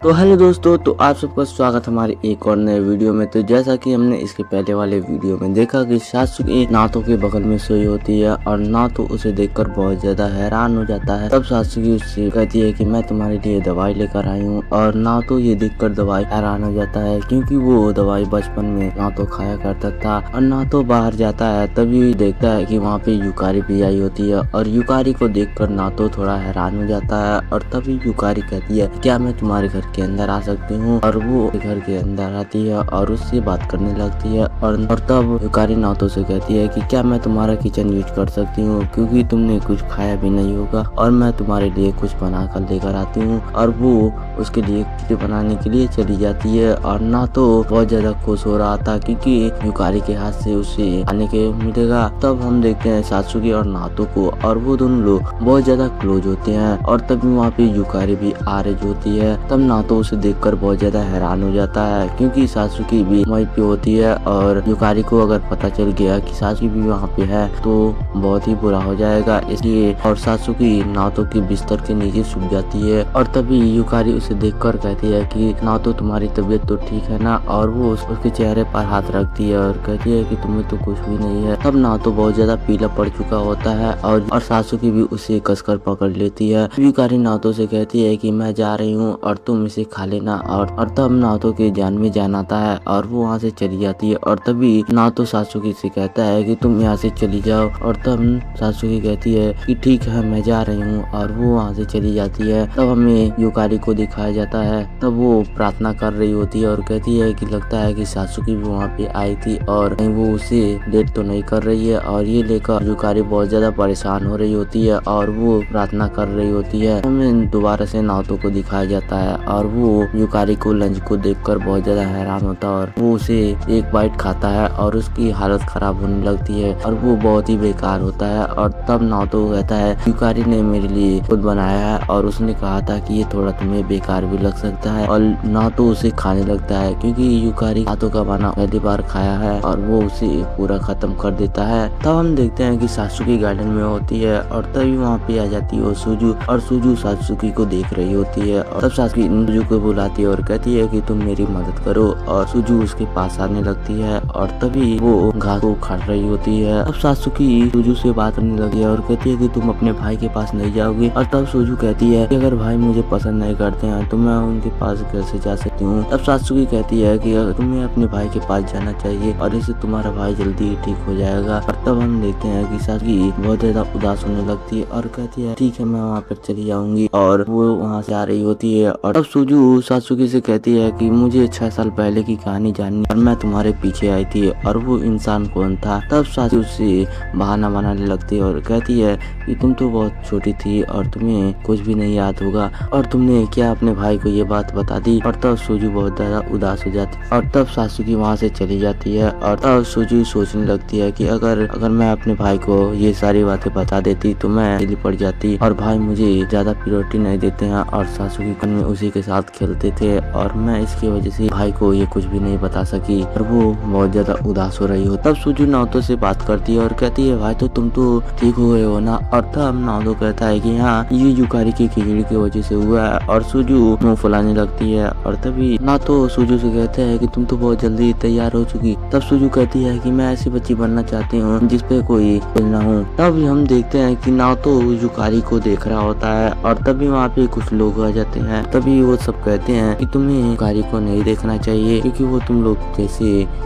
तो हेलो दोस्तों, तो आप सबका स्वागत हमारे एक और नए वीडियो में। तो जैसा कि हमने इसके पहले वाले वीडियो में देखा कि सात्सुकी नातो के बगल में सोई होती है और नातो उसे देखकर बहुत ज्यादा हैरान हो जाता है। तब सात्सुकी उससे कहती है कि मैं तुम्हारे लिए दवाई लेकर आई हूँ, और नातो ये देखकर दवाई हैरान हो जाता है क्योंकि वो दवाई बचपन में नातो खाया करता था। और नातो बाहर जाता है, तभी देखता है कि वहाँ पे युकारी भी आई होती है, और युकारी को देखकर नातो थोड़ा हैरान हो जाता है। और तभी युकारी कहती है, क्या मैं तुम्हारे घर के अंदर आ सकती हूँ? और वो घर के अंदर आती है और उससे बात करने लगती है। और तब युकारी नातो से कहती है कि क्या मैं तुम्हारा किचन यूज कर सकती हूँ, क्योंकि तुमने कुछ खाया भी नहीं होगा और मैं तुम्हारे लिए कुछ बना कर लेकर आती हूँ। और वो उसके लिए कुछ बनाने के लिए चली जाती है। और नातो बहुत ज्यादा खुश हो रहा था क्योंकि युकारी के हाथ से उसे खाने के मिलेगा। तब हम देखते हैं सात्सुकी और नातो को, और वो दोनों लोग बहुत ज्यादा क्लोज होते हैं। और तभी वहाँ पे युकारी भी आ रही होती है। तब नातो उसे देखकर बहुत ज्यादा हैरान हो जाता है क्योंकि सात्सुकी भी वहीं पे होती है, और युकारी को अगर पता चल गया कि सात्सुकी भी वहाँ पे है तो बहुत ही बुरा हो जाएगा, इसलिए और सात्सुकी नातो के बिस्तर के नीचे छुप जाती है। और तभी युकारी उसे देखकर कहती है कि नातो तुम्हारी तबीयत तो ठीक है ना? और वो उसके चेहरे पर हाथ रखती है और कहती है कि तुम्हें तो कुछ भी नहीं है। तब नातो बहुत ज्यादा पीला पड़ चुका होता है और सात्सुकी भी उसे कसकर पकड़ लेती है। युकारी नातो से कहती है कि मैं जा रही हूँ और तुम इसे खा लेना। और तब नातो के जान में जान आता है और वो वहाँ से चली जाती है। और तभी नातो सात्सुकी से कहता है कि तुम यहाँ से चली जाओ। और तब सात्सुकी कहती है कि ठीक है मैं जा रही हूँ, और वो वहाँ से चली जाती है। तब हमें युकारी को दिखाया जाता है। तब वो प्रार्थना कर रही होती है और कहती है कि लगता है कि सात्सुकी भी वहाँ पे आई थी और कहीं वो उसे डेट तो नहीं कर रही है। और ये लेकर युकारी बहुत ज्यादा परेशान हो रही होती है और वो प्रार्थना कर रही होती है। हमें दोबारा से नातो को दिखाया जाता है और वो युकारी को लंच को देखकर बहुत ज्यादा हैरान होता है और वो उसे एक बाइट खाता है और उसकी हालत खराब होने लगती है और वो बहुत ही बेकार होता है। और तब नातो कहता है युकारी ने मेरे लिए खुद बनाया है और उसने कहा था कि ये थोड़ा तुम्हें बेकार भी लग सकता है। और नातो उसे खाने लगता है क्योंकि युकारी नातो का बना पहली बार खाया है और वो उसे पूरा खत्म कर देता है। तब हम देखते हैं कि सात्सुकी गार्डन में होती है और तभी वहाँ पे आ जाती है सुजू, और सुजू सात्सुकी को देख रही होती है। और तब सात्सुकी सुजू को बुलाती है और कहती है कि तुम मेरी मदद करो, और सुजू उसके पास आने लगती है और तभी वो घास को उखाड़ रही होती है। अब सात्सुकी सुजू से बात करने लगी है और कहती है कि तुम अपने भाई के पास नहीं जाओगी। और तब सुजू कहती है कि अगर भाई मुझे पसंद नहीं करते हैं तो मैं उनके पास कैसे जा सकती हूँ। तब सात्सुकी कहती है कि तुम्हें अपने भाई के पास जाना चाहिए और इससे तुम्हारा भाई जल्दी ही ठीक हो जाएगा। और तब हम देखते हैं कि सात्सुकी बहुत ज्यादा उदास होने लगती है और कहती है ठीक है मैं वहाँ पर चली जाऊंगी, और वो वहाँ से आ रही होती है। और तब सुजू सात्सुकी से कहती है कि मुझे 6 साल पहले की कहानी जाननी और मैं तुम्हारे पीछे आई थी और वो इंसान कौन था। तब सात्सुकी उससे बहाना बनाने लगती है और कहती है कि तुम तो बहुत छोटी थी और तुम्हें कुछ भी नहीं याद होगा, और तुमने क्या अपने भाई को ये बात बता दी। और तब सुजू बहुत ज्यादा उदास हो जाती है और तब सात्सुकी वहाँ से चली जाती है। और तब सुजू सोचने लगती है कि अगर मैं अपने भाई को ये सारी बातें बता देती तो मैं दिल्ली पड़ जाती, और भाई मुझे ज्यादा प्रायोरिटी नहीं देते हैं और सात्सुकी में उसी के साथ खेलते थे, और मैं इसकी वजह से भाई को ये कुछ भी नहीं बता सकी। और वो बहुत ज्यादा उदास हो रही हो। तब सुजू नातो से बात करती है और कहती है भाई तो तुम तो ठीक हो गए हो ना। और तब नातो कहता है कि हाँ ये युकारी की खिचड़ी की वजह से हुआ है, और सुजू मुंह फुलाने लगती है। और तभी नातो सुजू से कहता है कि तुम तो बहुत जल्दी तैयार हो चुकी। तब सुजू कहती है कि मैं ऐसी बच्ची बनना चाहती हूँ जिसपे कोई बोझ ना हो। तब हम देखते हैं कि नातो युकारी को देख रहा होता है और तभी वहाँ पे कुछ लोग आ जाते हैं। तभी वो सब कहते हैं कि तुम्हें युकारी को नहीं देखना चाहिए क्योंकि वो तुम लोग जैसे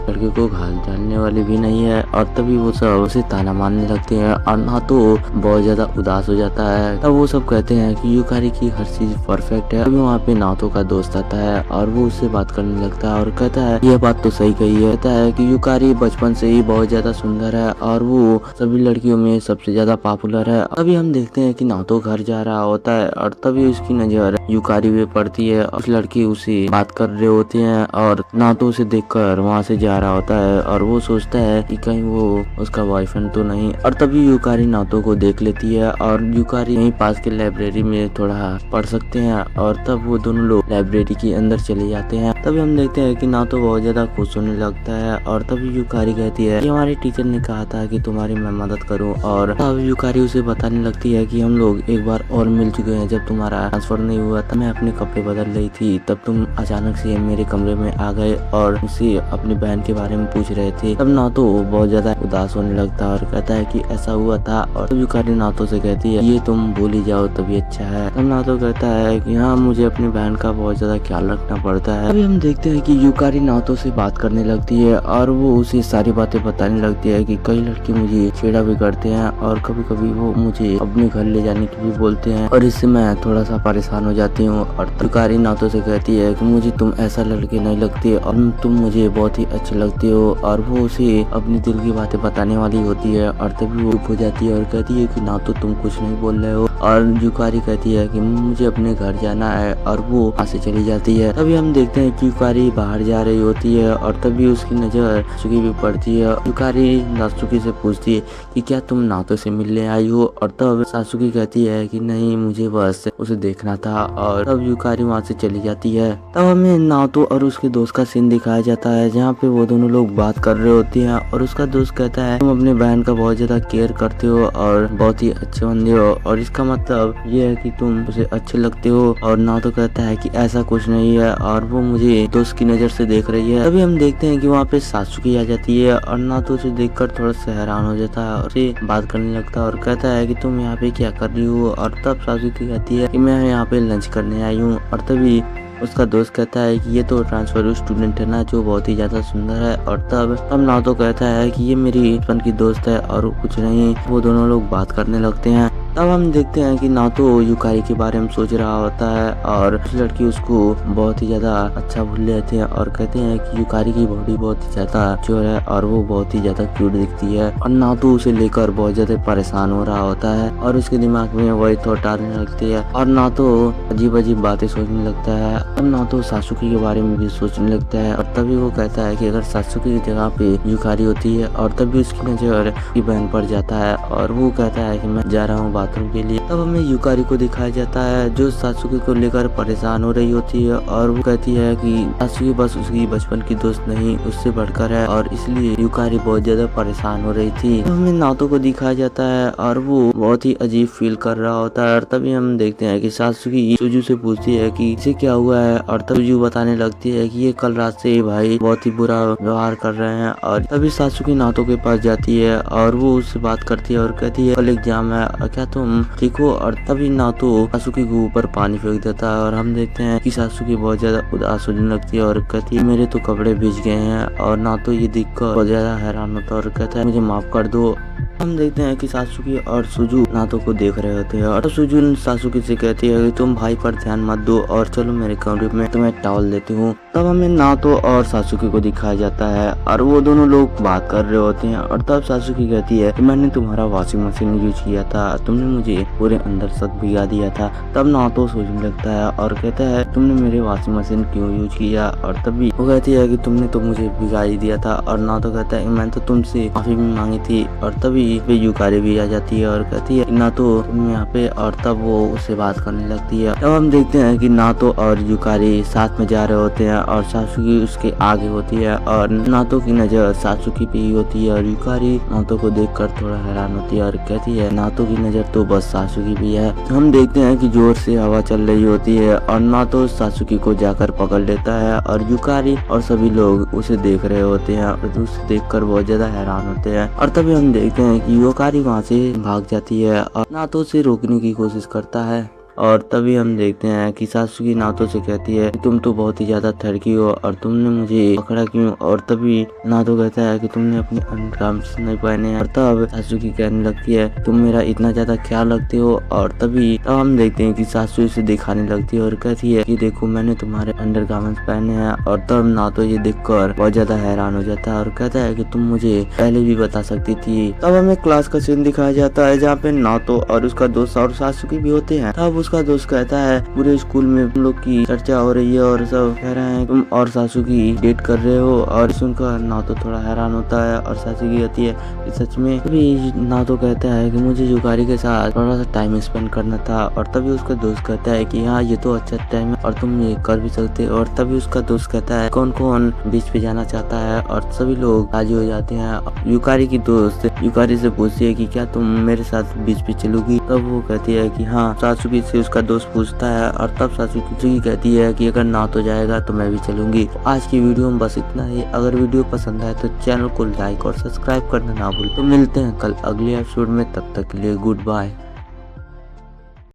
लड़के को घायल डालने वाले भी नहीं है। और तभी वो सब उसे ताना मारने लगते हैं और नातो बहुत ज्यादा उदास हो जाता है। तब वो सब कहते हैं कि युकारी की हर चीज परफेक्ट है। तभी वहाँ पे नातो का दोस्त आता है और वो उससे बात करने लगता है और कहता है यह बात तो सही कही है। कहता है कि युकारी बचपन से ही बहुत ज्यादा सुंदर है और वो सभी लड़कियों में सबसे ज्यादा पॉपुलर है। अभी हम देखते हैं कि नातो घर जा रहा होता है और तभी उसकी नजर युकारी पे पड़ती है। उस लड़की उसे बात कर रहे होते हैं और नातो उसे देखकर वहाँ से जा रहा होता है और वो सोचता है कि कहीं वो उसका बॉयफ्रेंड तो नहीं। और तभी युकारी नातो को देख लेती है और युकारी यहीं पास के लाइब्रेरी में थोड़ा पढ़ सकते हैं। और तब वो दोनों लोग लाइब्रेरी के अंदर चले जाते हैं। तभी हम देखते हैं कि नातो बहुत ज्यादा खुश होने लगता है और तभी यूकारी कहती है कि हमारे टीचर ने कहा था कि तुम्हारी मैं मदद करूं। और तब यूकारी उसे बताने लगती है कि हम लोग एक बार और मिल चुके हैं, जब तुम्हारा ट्रांसफर नहीं हुआ था मैं अपने कपड़े बदल रही थी, तब तुम अचानक से मेरे कमरे में आ गए और मुझसे अपनी बहन के बारे में पूछ रहे थे। तब नातो बहुत ज्यादा उदास होने लगता है और कहता है कि ऐसा हुआ था। और तब यूकारी नातो से कहती है ये तुम भूल ही जाओ तभी अच्छा है। तब नातो कहता है कि हाँ मुझे अपनी बहन का बहुत ज्यादा ख्याल रखना पड़ता है। अभी हम देखते हैं कि यूकारी नातो से बात करने लगती है और वो उसे सारी बातें बताने लगती है कि कई लड़के मुझे छेड़ा भी करते हैं और कभी कभी वो मुझे अपने घर ले जाने की भी बोलते हैं और इससे मैं थोड़ा सा परेशान हो जाती हूँ। और यूकारी नातो से कहती है कि मुझे तुम ऐसा लड़के नहीं लगते और तुम मुझे बहुत ही अच्छे लगते हो। और वो उसे अपनी दिल की बातें बताने वाली होती है और तभी वो चुप हो जाती है और कहती है कि नातो तुम कुछ नहीं बोल रहे हो। और यूकारी कहती है कि मुझे अपने घर जाना है और वो वहाँ से चली जाती है। तभी हम देखते हैं कि यूकारी बाहर जा रही होती है और तभी उसकी नजर सात्सुकी भी पड़ती है। यूकारी सात्सुकी से पूछती है कि क्या तुम नातो से मिलने आई हो। और तब सात्सुकी कहती है कि नहीं मुझे बस उसे देखना था। और तब यूकारी वहाँ से चली जाती है। तब हमें नातो और उसके दोस्त का सीन दिखाया जाता है जहाँ पे वो दोनों लोग बात कर रहे होते हैं और उसका दोस्त कहता है तुम अपनी बहन का बहुत ज्यादा केयर करते हो और बहुत ही अच्छे बंदे हो और इसका मतलब ये है कि तुम उसे अच्छे लगते हो। और नातो कहता है कि ऐसा कुछ नहीं है और वो मुझे दोस्त की नजर से देख रही है। तभी हम देखते हैं कि वहाँ पे सात्सुकी आ जाती है और नातो उसे देखकर थोड़ा सा हैरान हो जाता है और उसे बात करने लगता है और कहता है कि तुम यहाँ पे क्या कर रही हो। और तब सात्सुकी कहती है कि मैं यहाँ पे लंच करने आई हूँ। और तभी उसका दोस्त कहता है कि ये तो ट्रांसफर स्टूडेंट है ना जो बहुत ही ज्यादा सुंदर है। और तब नातो कहता है कि ये मेरी बचपन की दोस्त है और कुछ नहीं। वो दोनों लोग बात करने लगते हैं। तब हम देखते हैं कि नातो यूकारी के बारे में सोच रहा होता है और उस लड़की उसको बहुत ही ज्यादा अच्छा भूल लेते हैं और कहते हैं कि यूकारी की बॉडी बहुत ही ज्यादा चोर है और वो बहुत ही ज्यादा क्यूट दिखती है। और नातो उसे लेकर बहुत ज्यादा परेशान हो रहा होता है और उसके दिमाग में वही थॉट आने लगती है और नातो अजीब अजीब बातें सोचने लगता है। अब नातो सात्सुकी के बारे में भी सोचने लगता है और तभी वो कहता है कि अगर सात्सुकी की जगह पे यूकारी होती है। और तभी उसकी नजर की बहन पर जाता है और वो कहता है कि मैं जा रहा हूँ बाथरूम के लिए। तब हमें यूकारी को दिखाया जाता है जो सात्सुकी को लेकर परेशान हो रही होती है और वो कहती है कि सात्सुकी बस उसकी बचपन की दोस्त नहीं उससे बढ़कर है और इसलिए यूकारी बहुत ज्यादा परेशान हो रही थी। तो हमें नातो को दिखाया जाता है और वो बहुत ही अजीब फील कर रहा होता है। और तभी हम देखते हैं कि सात्सुकी सुजू से पूछती है कि इसे क्या हुआ है। और तब सुजू बताने लगती है कि ये कल रात से भाई बहुत ही बुरा व्यवहार कर रहे हैं। और तभी सात्सुकी नातो के पास जाती है और वो उससे बात करती है और कहती है कल एग्जाम है क्या तुम ठीक हो। और तभी नातो सात्सुकी के ऊपर पानी फेंक देता है और हम देखते हैं कि सात्सुकी बहुत ज्यादा उदास होने लगती है और कहती है मेरे तो कपड़े भीग गए हैं। और नातो ये देखकर बहुत ज्यादा हैरान होता है और कहता है मुझे माफ कर दो। हम देखते हैं कि सात्सुकी और सुजू नातो को देख रहे होते हैं और सुजू सात्सुकी से कहती है कि तुम भाई पर ध्यान मत दो और चलो मेरे कमरे में तुम्हें टॉवल देती हूँ। तब हमें नातो और सात्सुकी को दिखाया जाता है और वो दोनों लोग बात कर रहे होते हैं। और तब सात्सुकी कहती है कि मैंने तुम्हारा वॉशिंग मशीन यूज किया था, तुमने मुझे पूरे अंदर तक भिगा दिया था। तब नातो सोचने लगता है और कहता है तुमने मेरे वॉशिंग मशीन क्यों यूज किया। और तभी वो कहती है कि तुमने तो मुझे भिगा ही दिया था। और नातो कहता है मैंने तो तुमसे माफी भी मांगी थी। और तभी पे यूकारी भी आ जाती है और कहती है नातो तुम यहाँ पे। और तब वो उससे बात करने लगती है। तब हम देखते हैं कि नातो और यूकारी साथ में जा रहे होते हैं और सात्सुकी उसके आगे होती है और नातो की नजर सात्सुकी पे ही होती है। और यूकारी नातो को देखकर थोड़ा हैरान होती है और कहती है नातो की नजर तो बस सात्सुकी भी है। हम देखते हैं कि जोर से हवा चल रही होती है और नातो सात्सुकी को जाकर पकड़ लेता है और यूकारी और सभी लोग उसे देख रहे होते हैं और उसे देखकर बहुत ज्यादा हैरान होते हैं। और तभी हम देखते हैं कि यूकारी वहाँ से भाग जाती है और नातो से रोकने की कोशिश करता है। और तभी हम देखते हैं कि सात्सुकी नातो से कहती है तुम तो बहुत ही ज्यादा थड़की हो और तुमने मुझे पकड़ा क्यों। और तभी नातो कहता है कि तुमने अपने अंडरगार्मेंट्स नहीं पहने हैं। और तब सात्सुकी कहने लगती है तुम मेरा इतना ज्यादा ख्याल रखते हो। और तभी तब हम देखते हैं कि सात्सुकी से दिखाने लगती है और कहती है कि देखो मैंने तुम्हारे अंडरगार्मेंट्स पहने हैं। और तब नातो ये देखकर बहुत ज्यादा हैरान हो जाता है और कहता है कि तुम मुझे पहले भी बता सकती थी। तब हमें क्लास का सीन दिखाया जाता है जहाँ पे नातो और उसका दोस्त और सात्सुकी भी होते हैं। तब उसका दोस्त कहता है पूरे स्कूल में तुम लोग की चर्चा हो रही है और सब कह रहे हैं तुम और सासुकी डेट कर रहे हो। और सुनकर नातो थोड़ा हैरान होता है और सासुकी कहती है कि सच में। तभी नातो कहता है कि मुझे युकारी के साथ थोड़ा सा टाइम स्पेंड करना था। और तभी उसका दोस्त कहता है कि हाँ ये तो अच्छा टाइम है और तुम ये कर भी सकते हो। और तभी उसका दोस्त कहता है कौन कौन बीच पे जाना चाहता है और सभी लोग राजी हो जाते हैं। युकारी की दोस्त युकारी से पूछती है कि क्या तुम मेरे साथ बीच पे चलोगी। तब वो कहती है कि हाँ। सासुकी से उसका दोस्त पूछता है और तब सासुकी कहती है कि अगर ना तो जाएगा तो मैं भी चलूंगी। आज की वीडियो में बस इतना ही। अगर वीडियो पसंद आए तो चैनल को लाइक और सब्सक्राइब करना ना भूल। तो मिलते हैं कल अगले एपिसोड में, तब तक के लिए गुड बाय।